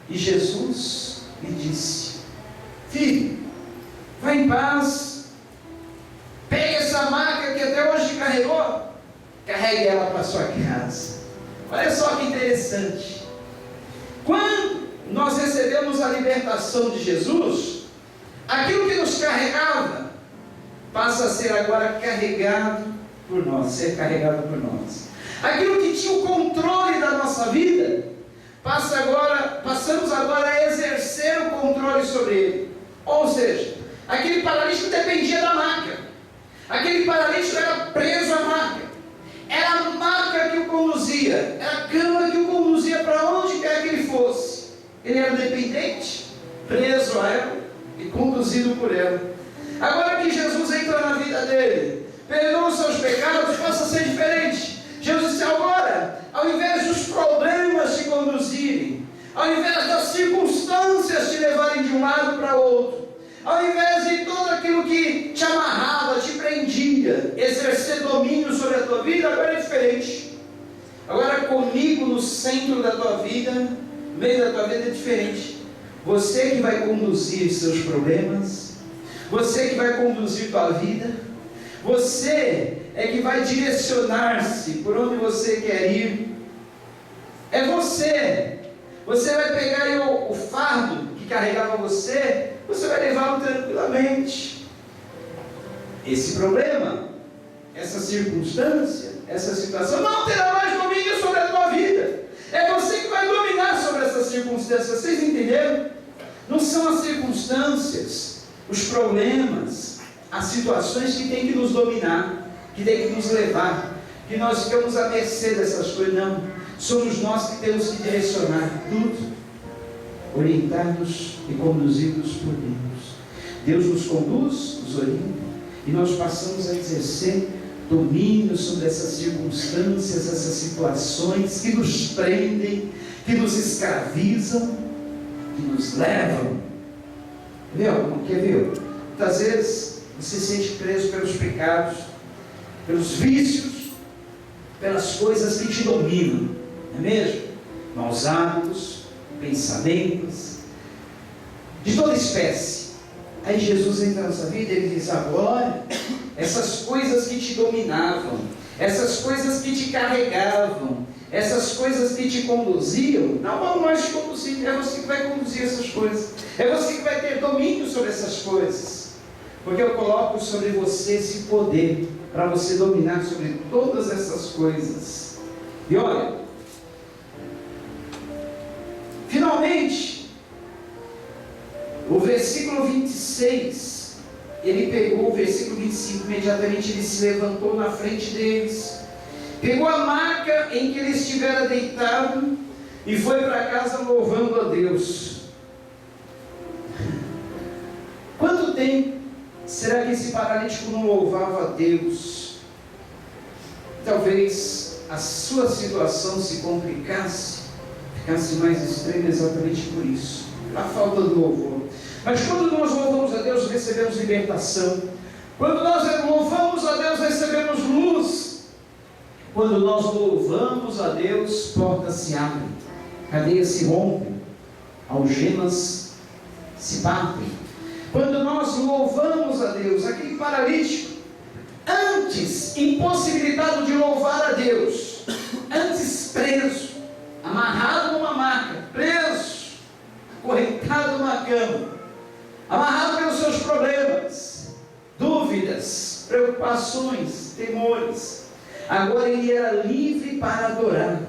E Jesus lhe disse: filho, vá em paz, pegue essa maca que até hoje carregou, carregue ela para sua casa. Olha só que interessante. Quando nós recebemos a libertação de Jesus, aquilo que nos carregava passa a ser agora carregado por nós, ser carregado por nós. Aquilo que tinha o controle da nossa vida, passamos agora a exercer o controle sobre ele. Ou seja, aquele paralítico dependia da maca, aquele paralítico era preso à maca, era a maca que o conduzia, era a cama que o conduzia para onde quer que ele fosse. Ele era dependente, preso a ela e conduzido por ela. Agora que Jesus entra na vida dele, perdoa os seus pecados, passa a ser diferente. Jesus disse: agora, ao invés dos problemas te conduzirem, ao invés das circunstâncias te levarem de um lado para outro, ao invés de tudo aquilo que te amarrava, te prendia, exercer domínio sobre a tua vida, agora é diferente. Agora comigo no centro da tua vida, no meio da tua vida é diferente. Você que vai conduzir seus problemas, você que vai conduzir tua vida, você é que vai direcionar-se por onde você quer ir. É você. Você vai pegar aí o fardo que carregava você vai levá-lo tranquilamente. Esse problema, essa circunstância, essa situação não terá mais domínio sobre a tua vida. É você que vai dominar sobre essas circunstâncias. Vocês entenderam? Não são as circunstâncias, os problemas, as situações que têm que nos dominar, que têm que nos levar, que nós ficamos à mercê dessas coisas. Não, somos nós que temos que direcionar tudo, orientados e conduzidos por Deus. Deus nos conduz, nos orienta, e nós passamos a exercer domínio sobre essas circunstâncias, essas situações que nos prendem, que nos escravizam, que nos levam. Quer ver? Muitas vezes você se sente preso pelos pecados, pelos vícios, pelas coisas que te dominam, não é mesmo? Maus hábitos, pensamentos, de toda espécie. Aí Jesus entra na nossa vida e ele diz: agora, essas coisas que te dominavam, essas coisas que te carregavam, essas coisas que te conduziam, não vão mais te conduzir. É você que vai conduzir essas coisas, é você que vai ter domínio sobre essas coisas, porque eu coloco sobre você esse poder, para você dominar sobre todas essas coisas. E olha, finalmente, o versículo 26, ele pegou o versículo 25, imediatamente ele se levantou na frente deles, pegou a maca em que ele estivera deitado e foi para casa louvando a Deus. Quanto tempo será que esse paralítico não louvava a Deus? Talvez a sua situação se complicasse, ficasse mais extrema exatamente por isso, a falta do louvor. Mas quando nós louvamos a Deus, recebemos libertação. Quando nós louvamos a Deus, recebemos luz. Quando nós louvamos a Deus, portas se abrem, cadeias se rompem, algemas se batem. Quando nós louvamos a Deus, aquele paralítico, antes impossibilitado de louvar a Deus, antes preso, amarrado numa maca, preso, acorrentado numa cama, amarrado pelos seus problemas, dúvidas, preocupações, temores, agora ele era livre para adorar,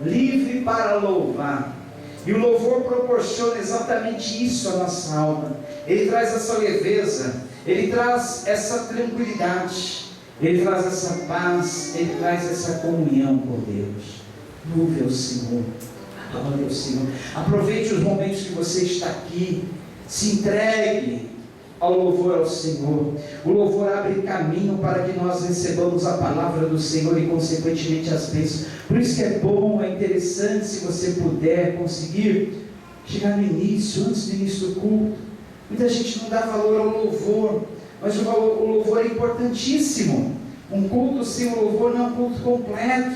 livre para louvar. E o louvor proporciona exatamente isso à nossa alma. Ele traz essa leveza, ele traz essa tranquilidade, ele traz essa paz, ele traz essa comunhão com Deus. Louve ao Senhor, adore ao Senhor. Aproveite os momentos que você está aqui, se entregue ao louvor ao Senhor. O louvor abre caminho para que nós recebamos a palavra do Senhor e consequentemente as bênçãos. Por isso que é bom, é interessante, se você puder conseguir chegar no início, antes do início do culto. Muita gente não dá valor ao louvor, mas o louvor é importantíssimo. Um culto sem o louvor não é um culto completo.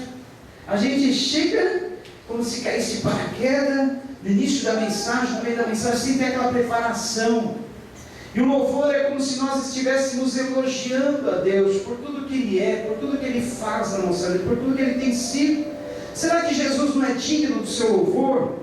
A gente chega como se caísse paraquedas, No início da mensagem, no meio da mensagem, sempre tem aquela preparação. E o louvor é como se nós estivéssemos elogiando a Deus por tudo que Ele é, por tudo que Ele faz na nossa vida, por tudo que Ele tem sido. Será que Jesus não é digno do seu louvor?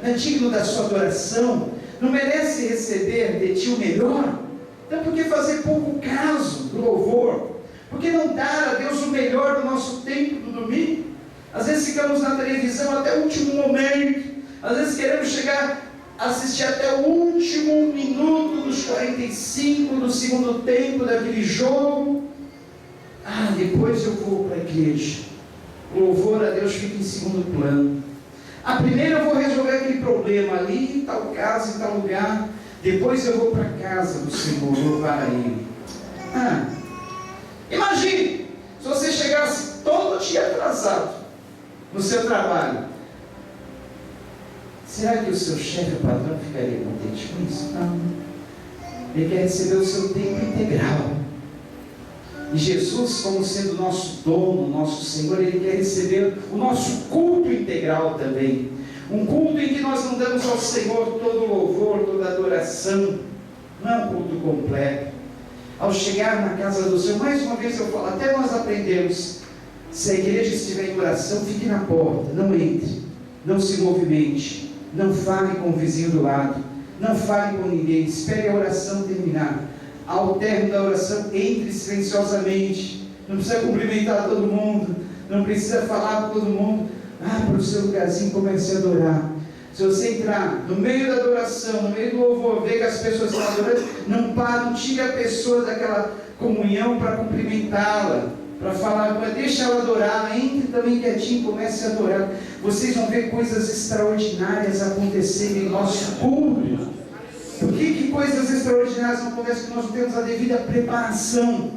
Não é digno da sua adoração? Não merece receber de ti o melhor? Então por que fazer pouco caso do louvor? Por que não dar a Deus o melhor do nosso tempo do domingo? Às vezes ficamos na televisão até o último momento. Às vezes queremos chegar a assistir até o último minuto dos 45 do segundo tempo daquele jogo. Depois eu vou para a igreja. O louvor a Deus fica em segundo plano. Primeiro eu vou resolver aquele problema ali, em tal casa, em tal lugar. Depois eu vou para a casa do Senhor, louvar a Ele. Imagine, se você chegasse todo dia atrasado no seu trabalho. Será que o seu chefe, o patrão, ficaria contente com isso? Não. Ele quer receber o seu tempo integral. E Jesus, como sendo nosso dono, nosso Senhor, Ele quer receber o nosso culto integral também. Um culto em que nós não damos ao Senhor todo o louvor, toda a adoração. Não é um culto completo. Ao chegar na casa do Senhor, mais uma vez eu falo, até nós aprendemos, se a igreja estiver em oração, fique na porta, não entre, não se movimente, não fale com o vizinho do lado, não fale com ninguém, espere a oração terminar. Ao término da oração, entre silenciosamente, não precisa cumprimentar todo mundo, não precisa falar com todo mundo, para o seu lugarzinho, comece a adorar. Se você entrar no meio da adoração, no meio do louvor, ver que as pessoas estão adorando, não pare, não tire a pessoa daquela comunhão para cumprimentá-la, para falar, deixa ela adorar, entre também quietinho, comece a adorar. Vocês vão ver coisas extraordinárias acontecerem em nosso culto. Por que coisas extraordinárias não acontecem? Porque nós não temos a devida preparação.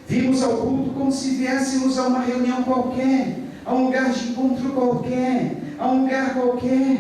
Vimos ao culto como se viéssemos a uma reunião qualquer, a um lugar de encontro qualquer, a um lugar qualquer.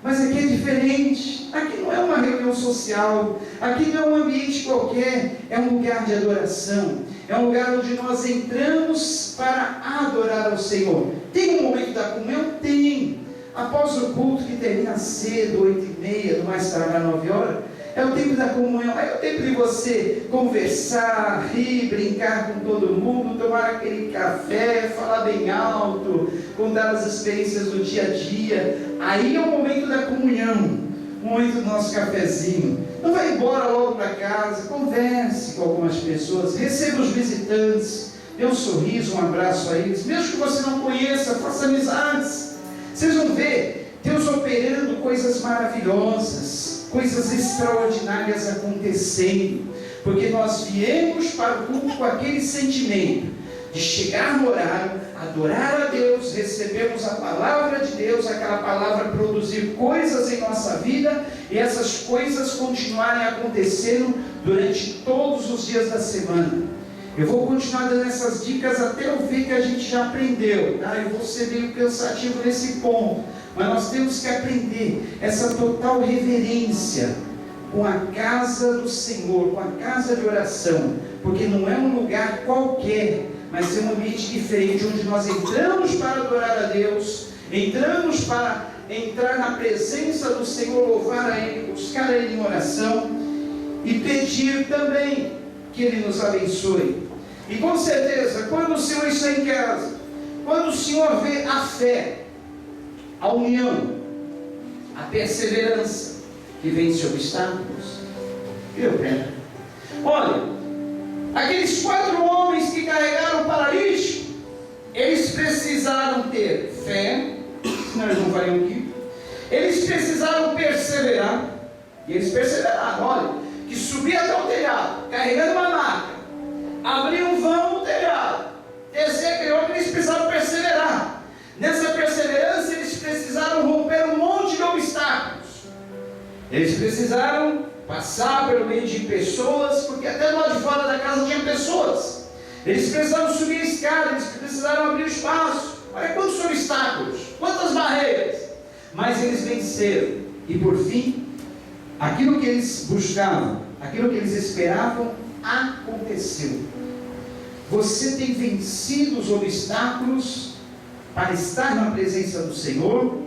Mas aqui é diferente. Aqui não é uma reunião social, aqui não é um ambiente qualquer, é um lugar de adoração, é um lugar onde nós entramos para adorar ao Senhor. Tem um momento da comunhão? Tem. Após o culto que termina cedo, 8h30, no mais tardar 9 horas, é o tempo da comunhão, é o tempo de você conversar, rir, brincar com todo mundo, tomar aquele café, falar bem alto, contar as experiências do dia a dia. Aí é o momento da comunhão, o momento do nosso cafezinho. Não vai embora logo para casa, converse com algumas pessoas, receba os visitantes, dê um sorriso, um abraço a eles, mesmo que você não conheça, faça amizades. Vocês vão ver Deus operando coisas maravilhosas, coisas extraordinárias acontecendo, porque nós viemos para o culto com aquele sentimento de chegar no horário, adorar a Deus, recebemos a palavra de Deus, aquela palavra produzir coisas em nossa vida, e essas coisas continuarem acontecendo durante todos os dias da semana. Eu vou continuar dando essas dicas até eu ver que a gente já aprendeu, tá? Eu vou ser meio cansativo nesse ponto, mas nós temos que aprender essa total reverência com a casa do Senhor, com a casa de oração, porque não é um lugar qualquer, mas é um ambiente diferente, onde nós entramos para adorar a Deus, entramos para entrar na presença do Senhor, louvar a Ele, buscar a Ele em oração e pedir também que Ele nos abençoe. E com certeza, quando o Senhor está em casa, quando o Senhor vê a fé, a união, a perseverança que vence obstáculos, viu, Pedro? Olha, aqueles 4 homens que carregaram o paralítico, eles precisaram ter fé, senão eles não fariam aquilo. Eles precisaram perseverar, e eles perseveraram. Olha, que subia até o telhado, carregando uma maca, abrir um vão no telhado, descer aquele homem, eles precisaram perseverar. Nessa perseverança, eles precisaram romper um monte de obstáculos. Eles precisaram passar pelo meio de pessoas, porque até do lado de fora da casa tinha pessoas. Eles precisaram subir a escada, eles precisaram abrir o espaço. Olha quantos obstáculos, quantas barreiras. Mas eles venceram. E por fim, aquilo que eles buscavam, aquilo que eles esperavam, aconteceu. Você tem vencido os obstáculos para estar na presença do Senhor?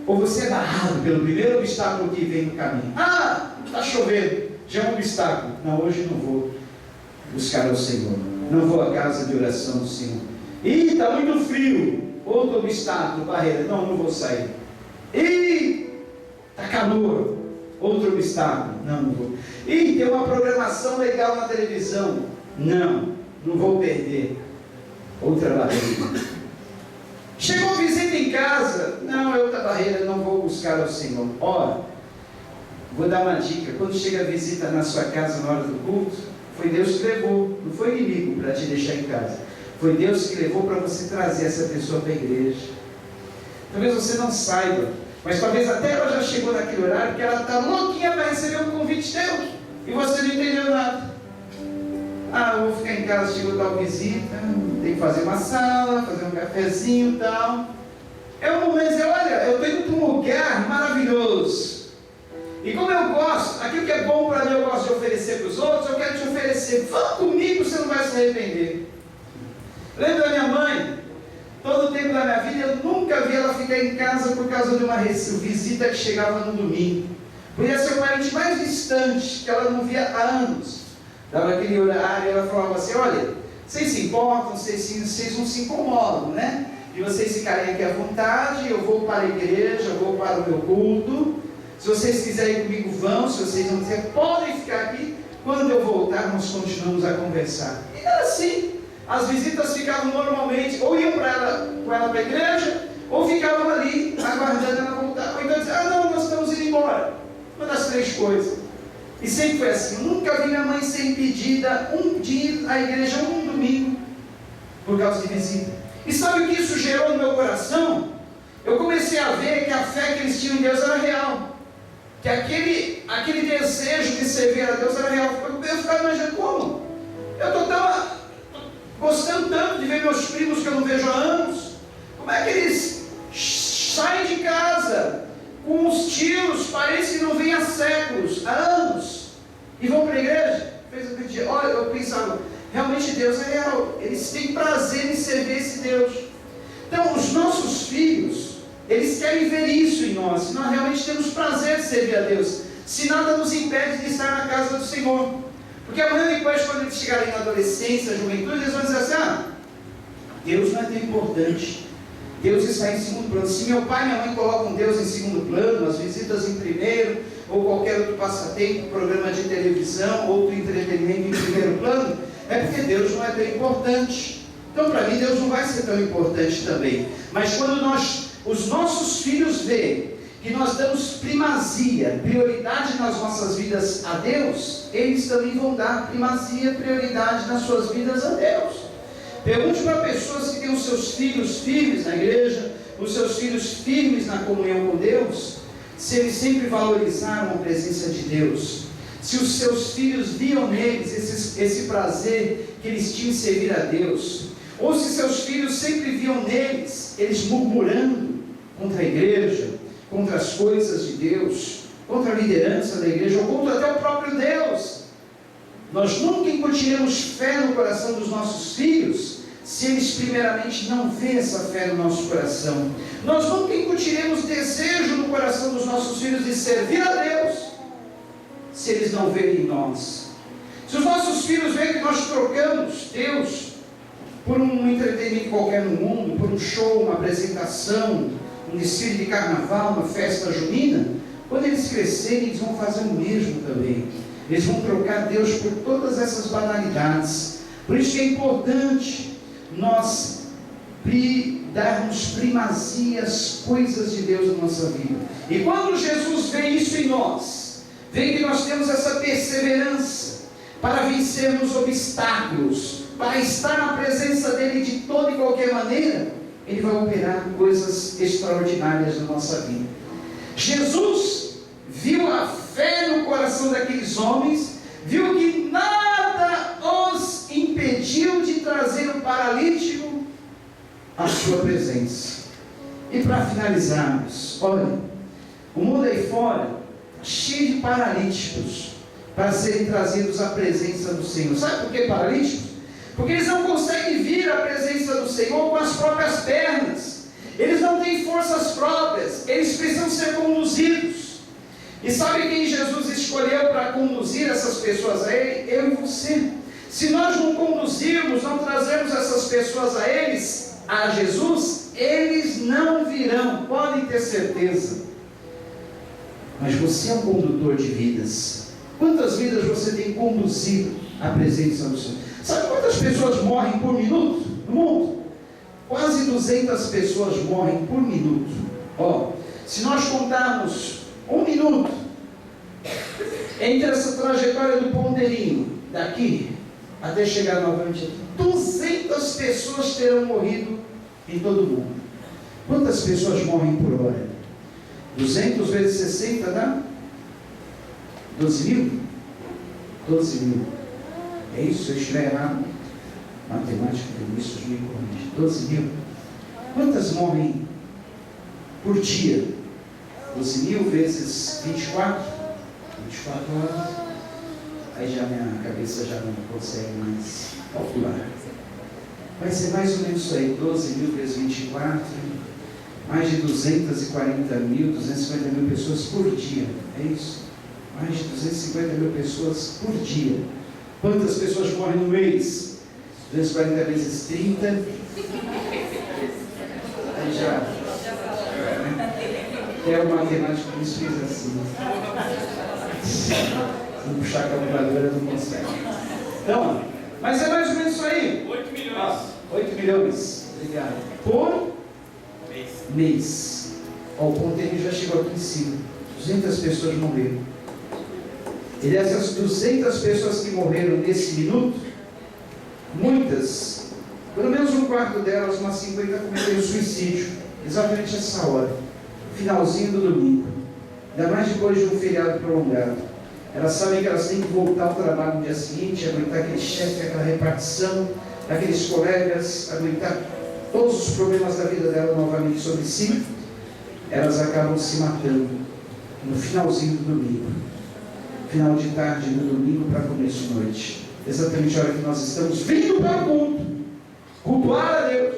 Ou você é barrado pelo primeiro obstáculo que vem no caminho? Ah, está chovendo, já é um obstáculo. Não, hoje não vou buscar ao Senhor. Não vou à casa de oração do Senhor. Ih, está muito frio. Outro obstáculo, barreira. Não, não vou sair. Ih, está calor. Outro obstáculo. Não, não vou. Ih, tem uma programação legal na televisão. Não, não vou perder. Outra barreira. Chegou visita em casa. Não, é outra barreira, não vou buscar ao Senhor. Ora, vou dar uma dica. Quando chega a visita na sua casa na hora do culto, foi Deus que levou. Não foi inimigo para te deixar em casa. Foi Deus que levou para você trazer essa pessoa para a igreja. Talvez você não saiba, mas talvez até ela já chegou naquele horário porque ela está louquinha para receber um convite teu. E você não entendeu nada. Ah, eu vou ficar em casa, chegou tal visita, tem que fazer uma sala, fazer um cafezinho e tal. É um momento de dizer, olha, eu estou indo para um lugar maravilhoso. E como eu gosto, aquilo que é bom para mim eu gosto de oferecer para os outros, eu quero te oferecer. Vamos comigo, você não vai se arrepender. Lembro da minha mãe, todo o tempo da minha vida, eu nunca vi ela ficar em casa por causa de uma visita que chegava no domingo. Podia ser o parente mais distante, que ela não via há anos. Dava aquele horário, ela falava assim, olha, vocês se importam, vocês não se incomodam, né? E vocês ficarem aqui à vontade, eu vou para a igreja, eu vou para o meu culto. Se vocês quiserem ir comigo, vão. Se vocês não quiserem, podem ficar aqui. Quando eu voltar, nós continuamos a conversar. E era assim. As visitas ficavam normalmente, ou iam com ela para a igreja, ou ficavam ali, aguardando ela voltar. Ou então diziam, ah não, nós estamos indo embora. Uma das três coisas. E sempre foi assim. Eu nunca vi minha mãe ser impedida de ir à igreja um domingo, por causa de visita. E sabe o que isso gerou no meu coração? Eu comecei a ver que a fé que eles tinham em Deus era real. Que aquele desejo de servir a Deus era real. Eu ficava imaginando como? Eu estou gostando tanto de ver meus primos que eu não vejo há anos. Como é que eles saem de casa com os tios, parece que não vêm há séculos, há anos, e vão para a igreja? Olha, eu pensava, realmente Deus é real. Eles têm prazer em servir esse Deus. Então, os nossos filhos, eles querem ver isso em nós. Se nós realmente temos prazer de servir a Deus, se nada nos impede de estar na casa do Senhor. Porque amanhã depois, quando eles chegarem na adolescência, juventude, eles vão dizer assim, ah, Deus não é tão importante. Deus está em segundo plano. Se meu pai e minha mãe colocam Deus em segundo plano, as visitas em primeiro, ou qualquer outro passatempo, programa de televisão, outro entretenimento em primeiro plano, é porque Deus não é tão importante. Então, para mim, Deus não vai ser tão importante também. Mas quando os nossos filhos veem que nós damos primazia, prioridade nas nossas vidas a Deus, eles também vão dar primazia, prioridade nas suas vidas a Deus. Pergunte para pessoas que têm os seus filhos firmes na igreja, os seus filhos firmes na comunhão com Deus, se eles sempre valorizaram a presença de Deus, se os seus filhos viam neles esse prazer que eles tinham em servir a Deus, ou se seus filhos sempre viam neles, eles murmurando contra a igreja, contra as coisas de Deus, contra a liderança da igreja, ou contra até o próprio Deus. Nós nunca incutiremos fé no coração dos nossos filhos, se eles primeiramente não veem essa fé no nosso coração. Nós nunca incutiremos desejo no coração dos nossos filhos de servir a Deus, se eles não verem em nós. Se os nossos filhos veem que nós trocamos Deus por um entretenimento qualquer no mundo, por um show, uma apresentação, um desfile de carnaval, uma festa junina, quando eles crescerem, eles vão fazer o mesmo também. Eles vão trocar Deus por todas essas banalidades. Por isso que é importante nós darmos primazia às coisas de Deus na nossa vida. E quando Jesus vê isso em nós, vê que nós temos essa perseverança para vencermos obstáculos, para estar na presença dEle de toda e qualquer maneira, Ele vai operar coisas extraordinárias na nossa vida. Jesus viu a fé no coração daqueles homens, viu que nada os impediu de trazer o paralítico à sua presença. E para finalizarmos, olha, o mundo aí fora está cheio de paralíticos para serem trazidos à presença do Senhor. Sabe por que paralíticos? Porque eles não conseguem vir à presença do Senhor com as próprias pernas. Eles não têm forças próprias, eles precisam ser conduzidos. E sabe quem Jesus escolheu para conduzir essas pessoas a Ele? Eu e você. Se nós não conduzirmos, não trazermos essas pessoas a Jesus, eles não virão, podem ter certeza. Mas você é um condutor de vidas. Quantas vidas você tem conduzido à presença do Senhor? Sabe quantas pessoas morrem por minuto no mundo? Quase 200 pessoas morrem por minuto. Se nós contarmos 1 minuto entre essa trajetória do ponteirinho, daqui até chegar novamente aqui, 200 pessoas terão morrido em todo o mundo. Quantas pessoas morrem por hora? 200 vezes 60 dá? 12 mil? 12 mil. É isso? Se eu estiver errado, matemática, isso me corrige. 12 mil. Quantas morrem por dia? 12 mil vezes 24? 24 horas. Aí já minha cabeça já não consegue mais calcular. Vai ser mais ou menos isso aí, 12 mil vezes 24, mais de 240 mil, 250 mil pessoas por dia. É isso? Mais de 250 mil pessoas por dia. Quantas pessoas morrem no mês? 240 vezes 30. Aí já. É o matemático que nos fez assim. Se não puxar a calculadora, não consegue. Então, mas é mais ou menos isso aí. 8 milhões. 8 milhões. Obrigado. Por mês. O ponteirinho já chegou aqui em cima. 200 pessoas morreram. E dessas 200 pessoas que morreram nesse minuto, muitas, pelo menos um quarto delas, umas 50, cometeram suicídio. Exatamente essa hora. Finalzinho do domingo. Ainda mais depois de um feriado prolongado. Elas sabem que elas têm que voltar ao trabalho no dia seguinte, aguentar aquele chefe, aquela repartição, aqueles colegas, aguentar todos os problemas da vida dela novamente sobre si. Elas acabam se matando no finalzinho do domingo. Final de tarde do domingo para começo de noite. Exatamente a hora que nós estamos vindo para o culto. Cultuar a Deus,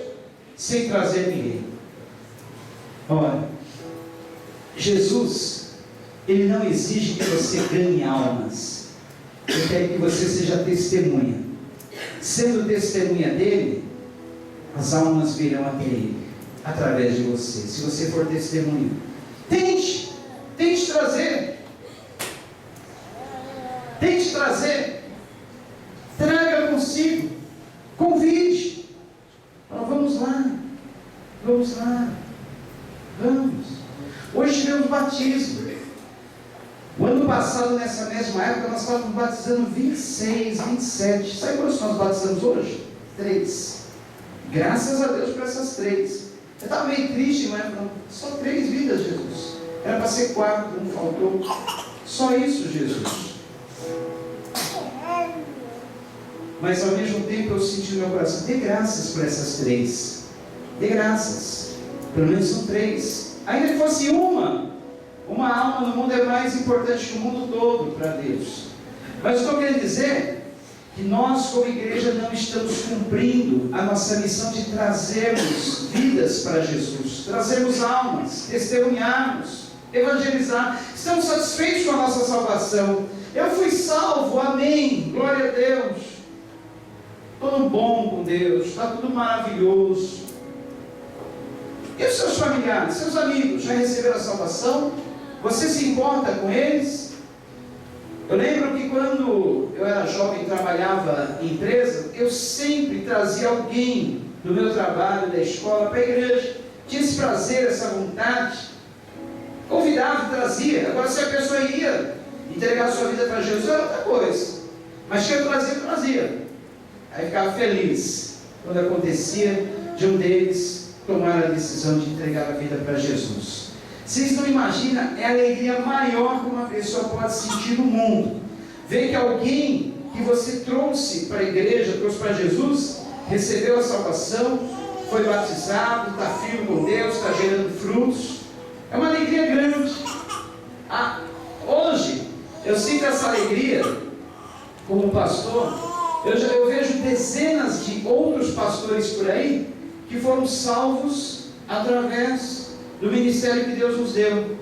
sem trazer ninguém. Olha, Jesus, Ele não exige que você ganhe almas. Ele quer que você seja testemunha. Sendo testemunha dele, as almas virão até Ele, através de você. Se você for testemunha, tente trazer, traga consigo, convide. Vamos lá. Hoje tivemos batismo. O ano passado, nessa mesma época, nós estávamos batizando 26, 27. Sabe quantos nós batizamos hoje? 3. Graças a Deus por essas 3. Eu estava meio triste, mas não, só 3 vidas, Jesus. Era para ser 4, não faltou. Só isso, Jesus. Mas ao mesmo tempo eu senti no meu coração, dê graças por essas 3. Dê graças. Pelo menos são 3. Ainda que fosse uma alma no mundo é mais importante que o mundo todo para Deus. Mas estou querendo dizer que nós, como igreja, não estamos cumprindo a nossa missão de trazermos vidas para Jesus, trazermos almas, testemunharmos, evangelizar. Estamos satisfeitos com a nossa salvação. Eu fui salvo, amém, glória a Deus. Tudo bom com Deus, está tudo maravilhoso. E os seus familiares, seus amigos, já receberam a salvação? Você se importa com eles? Eu lembro que quando eu era jovem e trabalhava em empresa, eu sempre trazia alguém do meu trabalho, da escola, para a igreja. Tinha esse prazer, essa vontade. Convidava e trazia. Agora, se a pessoa ia entregar a sua vida para Jesus, era outra coisa. Mas que eu trazia. Aí ficava feliz quando acontecia de um deles tomar a decisão de entregar a vida para Jesus. Vocês não imaginam, é a alegria maior que uma pessoa pode sentir no mundo. Ver que alguém que você trouxe para a igreja, trouxe para Jesus, recebeu a salvação, foi batizado, está firme com Deus, está gerando frutos. É uma alegria grande. Hoje, eu sinto essa alegria como pastor. Eu vejo dezenas de outros pastores por aí que foram salvos através do ministério que Deus nos deu.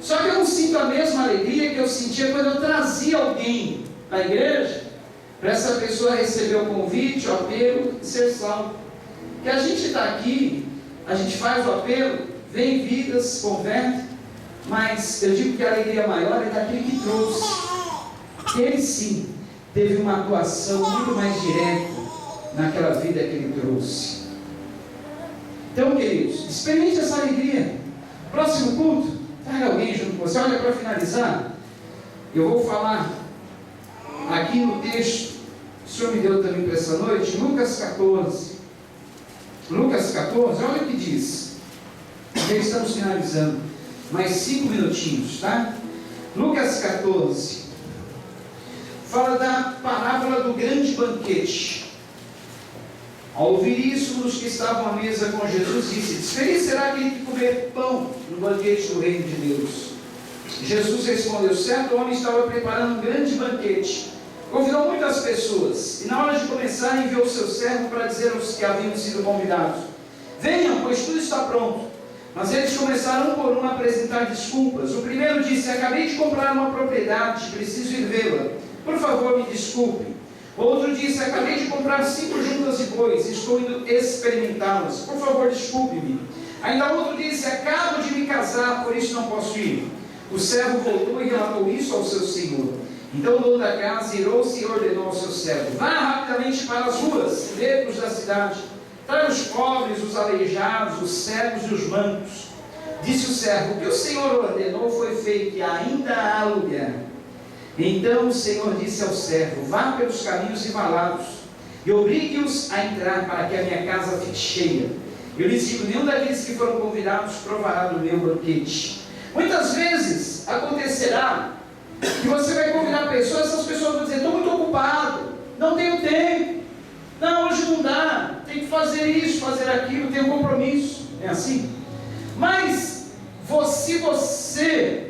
Só que eu não sinto a mesma alegria que eu sentia quando eu trazia alguém à igreja, para essa pessoa receber o convite, o apelo e ser salvo. Que a gente está aqui, a gente faz o apelo, vem vidas, converte, mas eu digo que a alegria maior é daquele que trouxe. Ele sim teve uma atuação muito mais direta naquela vida que ele trouxe. Então, queridos, experimente essa alegria. Próximo culto, traga alguém junto com você. Olha, para finalizar, eu vou falar aqui no texto que o Senhor me deu também para essa noite, Lucas 14. Lucas 14, olha o que diz. Já estamos finalizando. Mais 5 minutinhos, tá? Lucas 14. Fala da parábola do grande banquete. Ao ouvir isso, os que estavam à mesa com Jesus disse: feliz será aquele que comer pão no banquete do reino de Deus. Jesus respondeu: certo homem estava preparando um grande banquete, convidou muitas pessoas, e na hora de começar enviou seu servo para dizer aos que haviam sido convidados: venham, pois tudo está pronto. Mas eles começaram um por um a apresentar desculpas. O primeiro disse: acabei de comprar uma propriedade, preciso ir vê-la, por favor me desculpe. Outro disse: acabei de comprar 5 juntas de bois, estou indo experimentá-las, por favor desculpe-me. Ainda outro disse: acabo de me casar, por isso não posso ir. O servo voltou e relatou isso ao seu senhor. Então o dono da casa irou-se e ordenou ao seu servo: vá rapidamente para as ruas e becos da cidade, traga os pobres, os aleijados, os cegos e os mancos. Disse o servo: o que o Senhor ordenou foi feito e ainda há lugar. Então o Senhor disse ao servo: vá pelos caminhos e valados e obrigue-os a entrar, para que a minha casa fique cheia. Eu lhes digo: nenhum daqueles que foram convidados provará do meu banquete. Muitas vezes acontecerá que você vai convidar pessoas, essas pessoas vão dizer: estou muito ocupado, não tenho tempo, não, hoje não dá, tem que fazer isso, fazer aquilo, tenho compromisso. É assim? Mas se você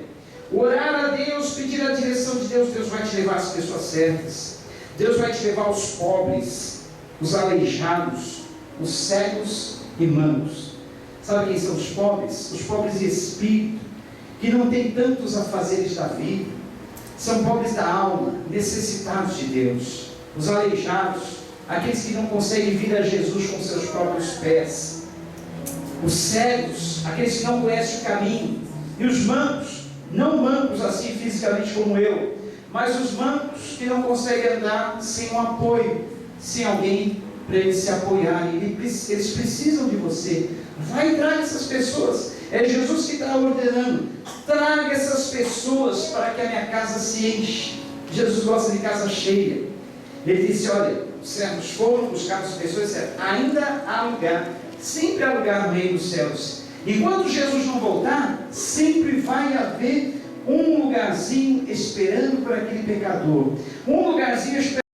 orar a Deus, pedir a direção de Deus, Deus vai te levar às pessoas certas. Deus vai te levar aos pobres, os aleijados, os cegos e mancos. Sabe quem são os pobres? Os pobres de espírito, que não têm tantos afazeres da vida. São pobres da alma, necessitados de Deus. Os aleijados, aqueles que não conseguem vir a Jesus com seus próprios pés. Os cegos, aqueles que não conhecem o caminho. E os mancos, não mancos assim fisicamente como eu, mas os mancos que não conseguem andar sem um apoio, sem alguém para eles se apoiarem. Eles precisam de você. Vai e traga essas pessoas. É Jesus que está ordenando: traga essas pessoas para que a minha casa se enche. Jesus gosta de casa cheia. Ele disse: olha, os servos foram buscar as pessoas e disseram: ainda há lugar. Sempre há lugar no reino dos céus. Enquanto Jesus não voltar, sempre vai haver um lugarzinho esperando por aquele pecador, um lugarzinho esperando